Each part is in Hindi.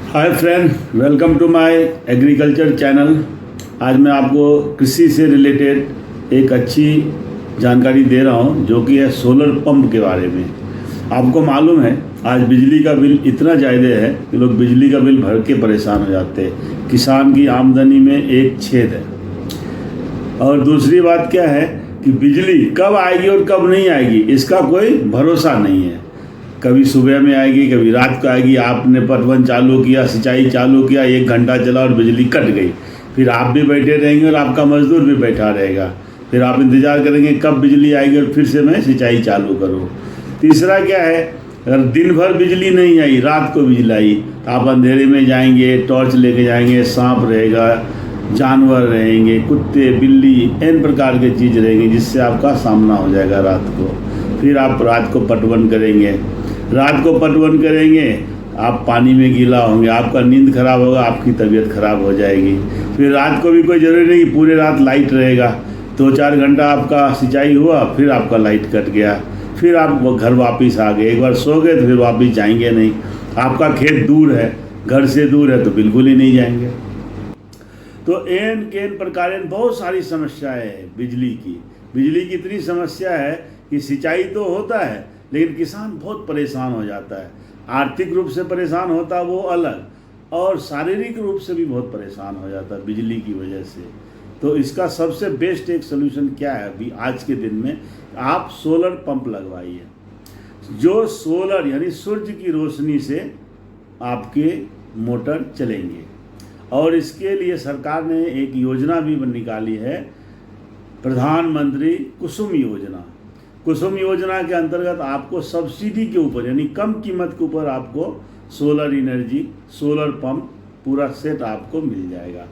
Hi friend, welcome to my agriculture channel. आज मैं आपको कृषि से रिलेटेड एक अच्छी जानकारी दे रहा हूं, जो कि है सोलर पंप के बारे में। आपको मालूम है, आज बिजली का बिल इतना ज़्यादा है कि लोग बिजली का बिल भर के परेशान हो जाते हैं। किसान की आमदनी में एक छेद है। और दूसरी बात क्या है कि बिजली कब आएगी और कब नहीं आएगी, इसका कोई भरोसा नहीं है। कभी सुबह में आएगी, कभी रात को आएगी। आपने पटवन चालू किया, सिंचाई चालू किया, 1 घंटा चला और बिजली कट गई। फिर आप भी बैठे रहेंगे और आपका मजदूर भी बैठा रहेगा। फिर आप इंतज़ार करेंगे कब बिजली आएगी और फिर से मैं सिंचाई चालू करूँ। तीसरा क्या है, अगर दिन भर बिजली नहीं आई, रात को बिजली आई, तो आप अंधेरे में जाएंगे, टॉर्च लेके जाएंगे, सांप रहेगा, जानवर रहेंगे, कुत्ते बिल्ली, इन प्रकार के चीज़ रहेंगे, जिससे आपका सामना हो जाएगा रात को। फिर आप रात को पटवन करेंगे, आप पानी में गीला होंगे, आपका नींद खराब होगा, आपकी तबीयत खराब हो जाएगी। फिर रात को भी कोई ज़रूरी नहीं कि पूरे रात लाइट रहेगा। 2-4 घंटा आपका सिंचाई हुआ, फिर आपका लाइट कट गया, फिर आप घर वापस आ गए। एक बार सो गए तो फिर वापस जाएंगे नहीं। आपका खेत दूर है, घर से दूर है, तो बिल्कुल ही नहीं जाएंगे। तो एन केन प्रकार बहुत सारी समस्याएं है बिजली की इतनी समस्या है कि सिंचाई तो होता है, लेकिन किसान बहुत परेशान हो जाता है। आर्थिक रूप से परेशान होता है वो अलग, और शारीरिक रूप से भी बहुत परेशान हो जाता है बिजली की वजह से। तो इसका सबसे बेस्ट एक सोल्यूशन क्या है अभी आज के दिन में, आप सोलर पंप लगवाइए। जो सोलर यानी सूर्य की रोशनी से आपके मोटर चलेंगे। और इसके लिए सरकार ने एक योजना भी निकाली है, प्रधानमंत्री कुसुम योजना। कुसुम योजना के अंतर्गत आपको सब्सिडी के ऊपर यानी कम कीमत के ऊपर आपको सोलर एनर्जी, सोलर पंप पूरा सेट आपको मिल जाएगा।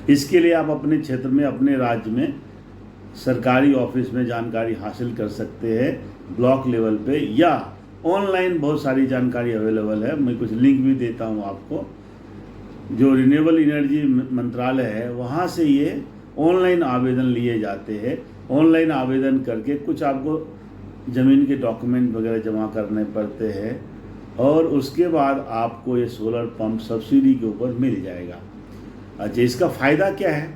इसके लिए आप अपने क्षेत्र में, अपने राज्य में सरकारी ऑफिस में जानकारी हासिल कर सकते हैं, ब्लॉक लेवल पे, या ऑनलाइन बहुत सारी जानकारी अवेलेबल है। मैं कुछ लिंक भी देता हूँ आपको। जो रिन्यूएबल एनर्जी मंत्रालय है, वहाँ से ये ऑनलाइन आवेदन लिए जाते हैं। ऑनलाइन आवेदन करके कुछ आपको ज़मीन के डॉक्यूमेंट वगैरह जमा करने पड़ते हैं, और उसके बाद आपको ये सोलर पंप सब्सिडी के ऊपर मिल जाएगा। अच्छा, इसका फ़ायदा क्या है?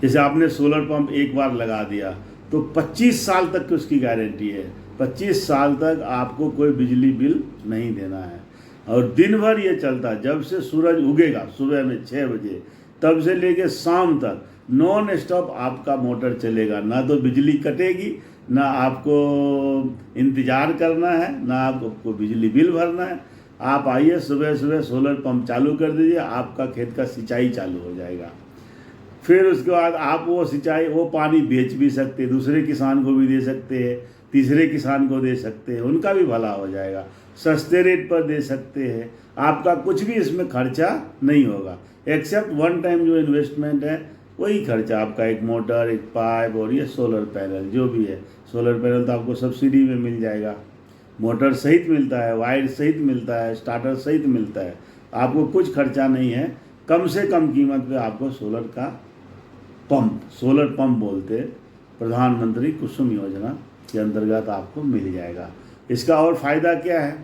जैसे आपने सोलर पंप एक बार लगा दिया तो 25 साल तक की उसकी गारंटी है। 25 साल तक आपको कोई बिजली बिल नहीं देना है। और दिन भर ये चलता है, जब से सूरज उगेगा सुबह में 6 बजे, तब से लेके शाम तक नॉन स्टॉप आपका मोटर चलेगा। ना तो बिजली कटेगी, ना आपको इंतज़ार करना है, ना आपको बिजली बिल भरना है। आप आइए, सुबह सुबह सोलर पंप चालू कर दीजिए, आपका खेत का सिंचाई चालू हो जाएगा। फिर उसके बाद आप वो पानी बेच भी सकते हैं, दूसरे किसान को भी दे सकते हैं, तीसरे किसान को दे सकते हैं, उनका भी भला हो जाएगा। सस्ते रेट पर दे सकते हैं। आपका कुछ भी इसमें खर्चा नहीं होगा, एक्सेप्ट वन टाइम जो इन्वेस्टमेंट है वही खर्चा आपका, एक मोटर, एक पाइप और ये सोलर पैनल जो भी है। सोलर पैनल तो आपको सब्सिडी में मिल जाएगा, मोटर सहित मिलता है, वायर सहित मिलता है, स्टार्टर सहित मिलता है। आपको कुछ खर्चा नहीं है। कम से कम कीमत पे आपको सोलर पंप बोलते प्रधानमंत्री कुसुम योजना के अंतर्गत आपको मिल जाएगा। इसका और फ़ायदा क्या है,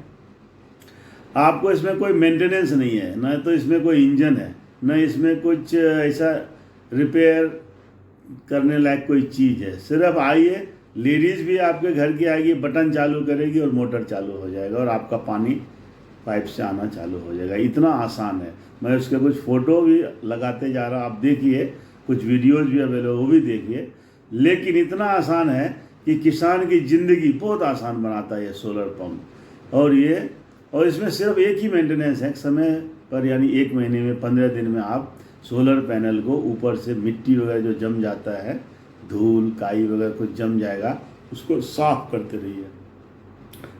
आपको इसमें कोई मेंटेनेंस नहीं है, न तो इसमें कोई इंजन है, न इसमें कुछ ऐसा रिपेयर करने लायक कोई चीज़ है। सिर्फ आइए, लेडीज़ भी आपके घर की आएगी, बटन चालू करेगी और मोटर चालू हो जाएगा, और आपका पानी पाइप से आना चालू हो जाएगा। इतना आसान है। मैं उसके कुछ फ़ोटो भी लगाते जा रहा हूँ, आप देखिए, कुछ वीडियोज़ भी अवेलेबल, वो भी देखिए। लेकिन इतना आसान है कि किसान की ज़िंदगी बहुत आसान बनाता है ये सोलर पंप। और इसमें सिर्फ एक ही मेंटेनेंस है, समय पर, यानी 1 महीने में, 15 दिन में आप सोलर पैनल को ऊपर से मिट्टी वगैरह जो जम जाता है, धूल काई वगैरह कुछ जम जाएगा, उसको साफ करते रहिए।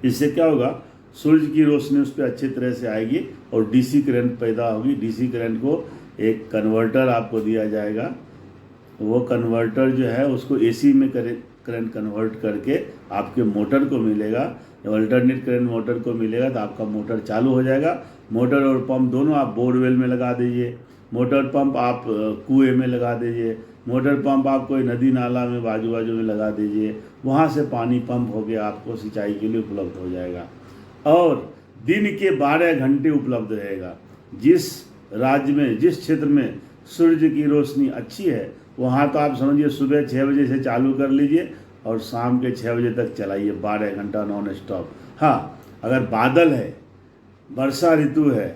इससे क्या होगा, सूर्य की रोशनी उस पर अच्छी तरह से आएगी और डीसी करंट पैदा होगी। डीसी करंट को एक कन्वर्टर आपको दिया जाएगा, वो कन्वर्टर जो है उसको एसी में करंट कन्वर्ट करके आपके मोटर को मिलेगा। अल्टरनेट करंट मोटर को मिलेगा तो आपका मोटर चालू हो जाएगा। मोटर और पंप दोनों आप बोरवेल में लगा दीजिए, मोटर पंप आप कुएं में लगा दीजिए, मोटर पंप आप कोई नदी नाला में बाजू में लगा दीजिए, वहाँ से पानी पंप होकर आपको सिंचाई के लिए उपलब्ध हो जाएगा। और दिन के 12 घंटे उपलब्ध रहेगा। जिस राज्य में, जिस क्षेत्र में सूर्य की रोशनी अच्छी है वहाँ तो आप समझिए सुबह 6 बजे से चालू कर लीजिए और शाम के 6 बजे तक चलाइए 12 घंटा नॉन स्टॉप। हाँ, अगर बादल है, वर्षा ऋतु है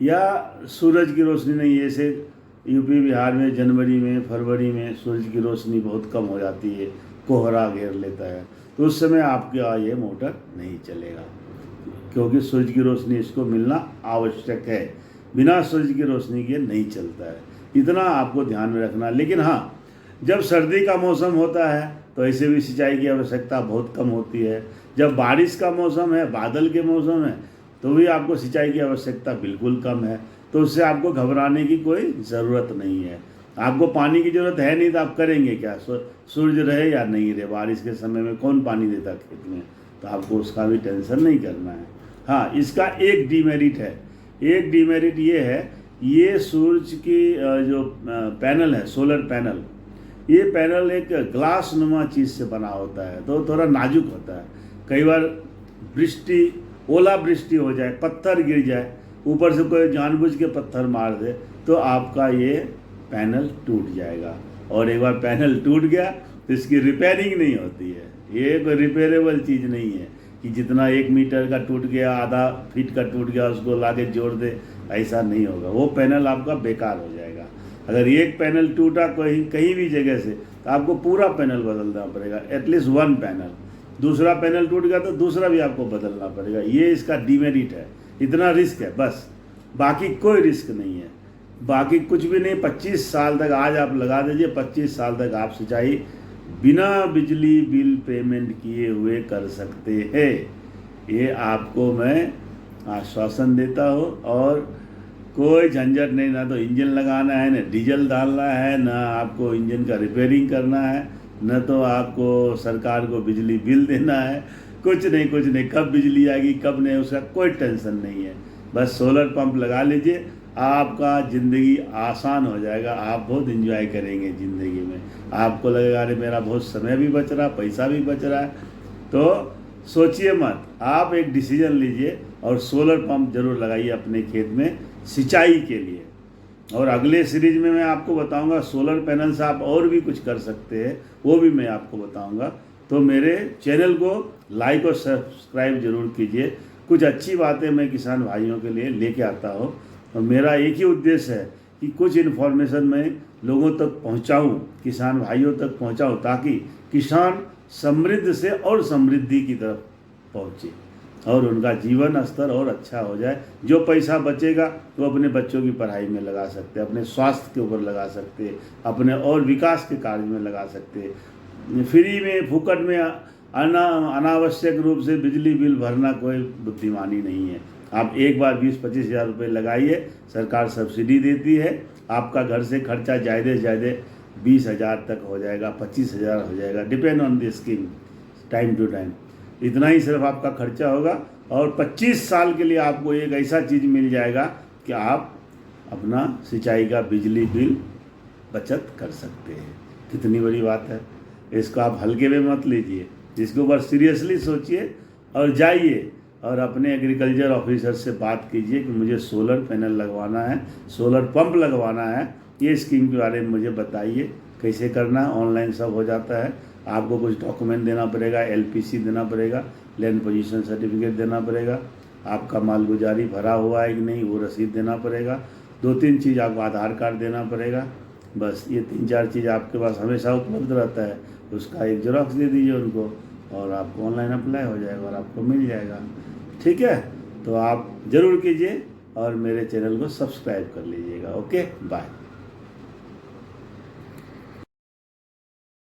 या सूरज की रोशनी नहीं है, जैसे यूपी बिहार में जनवरी में फरवरी में सूरज की रोशनी बहुत कम हो जाती है, कोहरा घेर लेता है, तो उस समय आपका ये मोटर नहीं चलेगा, क्योंकि सूरज की रोशनी इसको मिलना आवश्यक है। बिना सूरज की रोशनी के नहीं चलता है, इतना आपको ध्यान में रखना। लेकिन हाँ, जब सर्दी का मौसम होता है तो ऐसे भी सिंचाई की आवश्यकता बहुत कम होती है। जब बारिश का मौसम है, बादल के मौसम है, तो भी आपको सिंचाई की आवश्यकता बिल्कुल कम है। तो उससे आपको घबराने की कोई ज़रूरत नहीं है। आपको पानी की ज़रूरत है नहीं तो आप करेंगे क्या? सूरज रहे या नहीं रहे, बारिश के समय में कौन पानी देता खेत में, तो आपको उसका भी टेंशन नहीं करना है। हाँ, इसका एक डीमेरिट है। एक डीमेरिट ये है, ये सूरज की जो पैनल है, सोलर पैनल, ये पैनल एक ग्लास नुमा चीज़ से बना होता है, तो थोड़ा नाजुक होता है। कई बार वृष्टि, ओला वृष्टि हो जाए, पत्थर गिर जाए, ऊपर से कोई जानबूझ के पत्थर मार दे, तो आपका ये पैनल टूट जाएगा। और एक बार पैनल टूट गया तो इसकी रिपेयरिंग नहीं होती है। ये कोई रिपेयरेबल चीज़ नहीं है कि जितना 1 मीटर का टूट गया, आधा फीट का टूट गया, उसको लाके जोड़ दे, ऐसा नहीं होगा। वो पैनल आपका बेकार हो जाएगा। अगर एक पैनल टूटा कहीं भी जगह से, तो आपको पूरा पैनल बदलना पड़ेगा, एटलीस्ट 1 पैनल। दूसरा पैनल टूट गया तो दूसरा भी आपको बदलना पड़ेगा। ये इसका डीमेरिट है, इतना रिस्क है बस, बाकी कोई रिस्क नहीं है, बाकी कुछ भी नहीं। 25 साल तक आज आप लगा दीजिए, 25 साल तक आप सिंचाई बिना बिजली बिल पेमेंट किए हुए कर सकते हैं। ये आपको मैं आश्वासन देता हूँ। और कोई झंझट नहीं, ना तो इंजन लगाना है, ना डीजल डालना है, ना आपको इंजन का रिपेयरिंग करना है, न तो आपको सरकार को बिजली बिल देना है, कुछ नहीं। कब बिजली आएगी कब नहीं, उसका कोई टेंशन नहीं है। बस सोलर पंप लगा लीजिए, आपका ज़िंदगी आसान हो जाएगा। आप बहुत एंजॉय करेंगे ज़िंदगी में। आपको लगेगा अरे मेरा बहुत समय भी बच रहा, पैसा भी बच रहा है। तो सोचिए मत, आप एक डिसीजन लीजिए और सोलर पंप जरूर लगाइए अपने खेत में सिंचाई के लिए। और अगले सीरीज में मैं आपको बताऊंगा सोलर पैनल से आप और भी कुछ कर सकते हैं, वो भी मैं आपको बताऊंगा। तो मेरे चैनल को लाइक और सब्सक्राइब जरूर कीजिए। कुछ अच्छी बातें मैं किसान भाइयों के लिए लेके आता हूँ, और मेरा एक ही उद्देश्य है कि कुछ इन्फॉर्मेशन मैं लोगों तक पहुँचाऊँ, किसान भाइयों तक पहुँचाऊँ, ताकि किसान समृद्ध से और समृद्धि की तरफ पहुँचे और उनका जीवन स्तर और अच्छा हो जाए। जो पैसा बचेगा तो अपने बच्चों की पढ़ाई में लगा सकते हैं, अपने स्वास्थ्य के ऊपर लगा सकते हैं, अपने और विकास के कार्य में लगा सकते हैं। फ्री में, फुकट में, अनावश्यक रूप से बिजली बिल भरना कोई बुद्धिमानी नहीं है। आप एक बार 20-25 हज़ार रुपये लगाइए, सरकार सब्सिडी देती है। आपका घर से खर्चा ज़्यादा से ज़्यादा 20,000 तक हो जाएगा, 25,000 हो जाएगा, depend on the scheme, time to time. इतना ही सिर्फ आपका खर्चा होगा और 25 साल के लिए आपको एक ऐसा चीज़ मिल जाएगा कि आप अपना सिंचाई का बिजली बिल बचत कर सकते हैं। कितनी बड़ी बात है। इसको आप हल्के में मत लीजिए, इसके ऊपर सीरियसली सोचिए और जाइए और अपने एग्रीकल्चर ऑफिसर से बात कीजिए कि मुझे सोलर पैनल लगवाना है, सोलर पंप लगवाना है, ये स्कीम के बारे में मुझे बताइए कैसे करना है। ऑनलाइन सब हो जाता है। आपको कुछ डॉक्यूमेंट देना पड़ेगा, LPC देना पड़ेगा, लैंड पोजीशन सर्टिफिकेट देना पड़ेगा, आपका मालगुजारी भरा हुआ है कि नहीं वो रसीद देना पड़ेगा, 2-3 चीज़ आपको आधार कार्ड देना पड़ेगा। बस ये 3-4 चीज़ आपके पास हमेशा उपलब्ध रहता है। उसका एक जेरॉक्स दे दीजिए उनको और आपको ऑनलाइन अप्लाई हो जाएगा और आपको मिल जाएगा। ठीक है, तो आप ज़रूर कीजिए और मेरे चैनल को सब्सक्राइब कर लीजिएगा। Okay, bye.